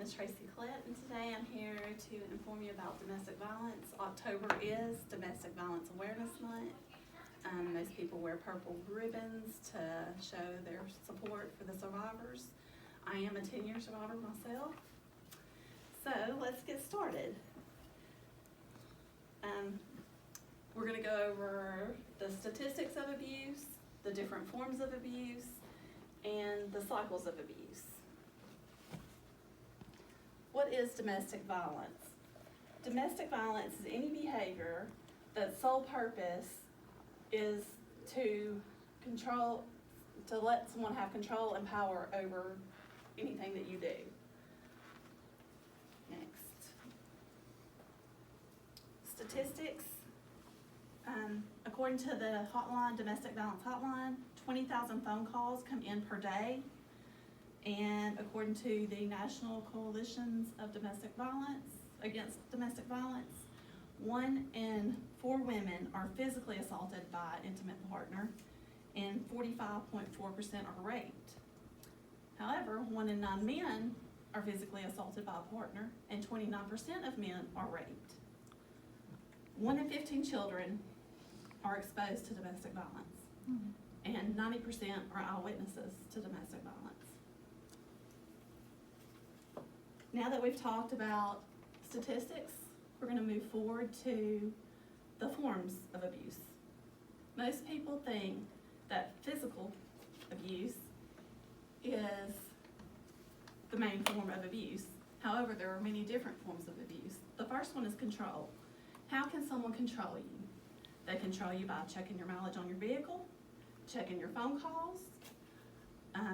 is Tracy Clint, and today I'm here to inform you about domestic violence. October is Domestic Violence Awareness Month. Most people wear purple ribbons to show their support for the survivors. I am a 10-year survivor myself. So let's get started. We're going to go over the statistics of abuse, the different forms of abuse, and the cycles of abuse. What is domestic violence? Domestic violence is any behavior that's sole purpose is to let someone have control and power over anything that you do. Next. Statistics. According to the hotline, domestic violence hotline, 20,000 phone calls come in per day. And according to the National Coalitions of Domestic Violence, against domestic violence, 1 in 4 women are physically assaulted by an intimate partner, and 45.4% are raped. However, 1 in 9 men are physically assaulted by a partner, and 29% of men are raped. 1 in 15 children are exposed to domestic violence, and 90% are eyewitnesses to domestic violence. Now that we've talked about statistics, we're going to move forward to the forms of abuse. Most people think that physical abuse is the main form of abuse. However, there are many different forms of abuse. The first one is control. How can someone control you? They control you by checking your mileage on your vehicle, checking your phone calls,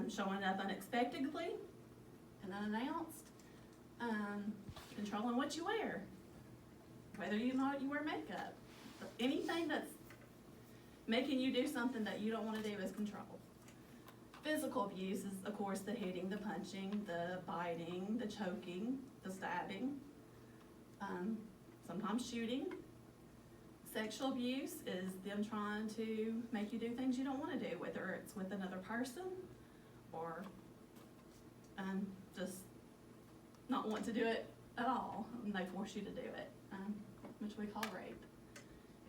showing up unexpectedly and unannounced, controlling what you wear, whether you know you wear makeup. Anything that's making you do something that you don't want to do is control. Physical abuse is, of course, the hitting, the punching, the biting, the choking, the stabbing, sometimes shooting. Sexual abuse is them trying to make you do things you don't want to do, whether it's with another person or just not want to do it at all, and they force you to do it, which we call rape.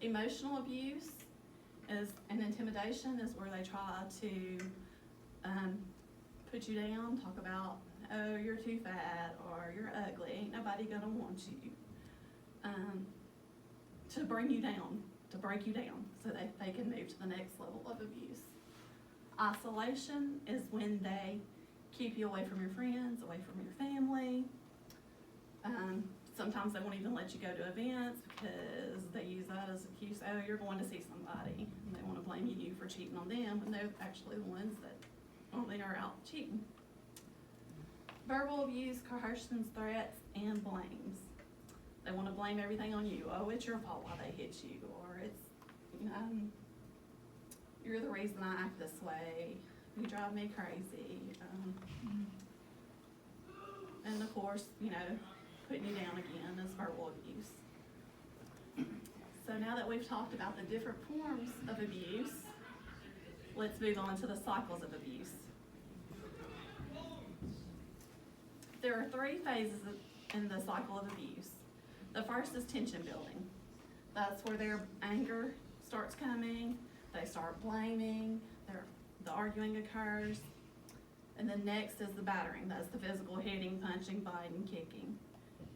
Emotional abuse is an intimidation, is where they try to put you down, talk about, oh, you're too fat, or you're ugly, ain't nobody gonna want you. To bring you down, to break you down, so that they can move to the next level of abuse. Isolation is when they keep you away from your friends, away from your family. Sometimes they won't even let you go to events because they use that as an excuse. Oh, you're going to see somebody, and they want to blame you for cheating on them, and they're actually the ones that only are out cheating. Verbal abuse, coercions, threats, and blames. They want to blame everything on you. Oh, it's your fault why they hit you, or it's, you're the reason I act this way. You drive me crazy. And of course, putting you down again is verbal abuse. So now that we've talked about the different forms of abuse, let's move on to the cycles of abuse. There are 3 phases in the cycle of abuse. The first is tension building. That's where their anger starts coming, they start blaming, the arguing occurs. And then next is the battering. That's the physical hitting, punching, biting, kicking.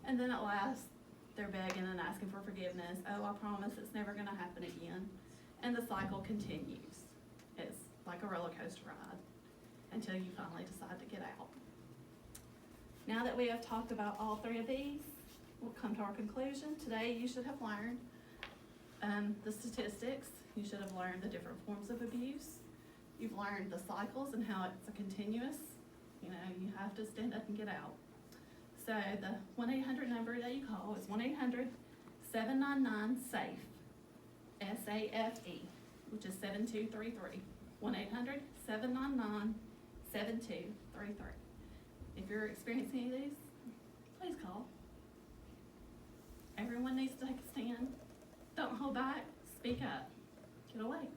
And then at last, they're begging and asking for forgiveness. Oh, I promise it's never gonna happen again. And the cycle continues. It's like a roller coaster ride until you finally decide to get out. Now that we have talked about all 3 of these, we'll come to our conclusion. Today you should have learned the statistics. You should have learned the different forms of abuse. You've learned the cycles and how it's a continuous, you have to stand up and get out. So the 1-800 number that you call is 1-800-799-SAFE, S-A-F-E, which is 7233. 1-800-799-7233. If you're experiencing any of these, please call. Everyone needs to take a stand. Don't hold back. Speak up. Get away.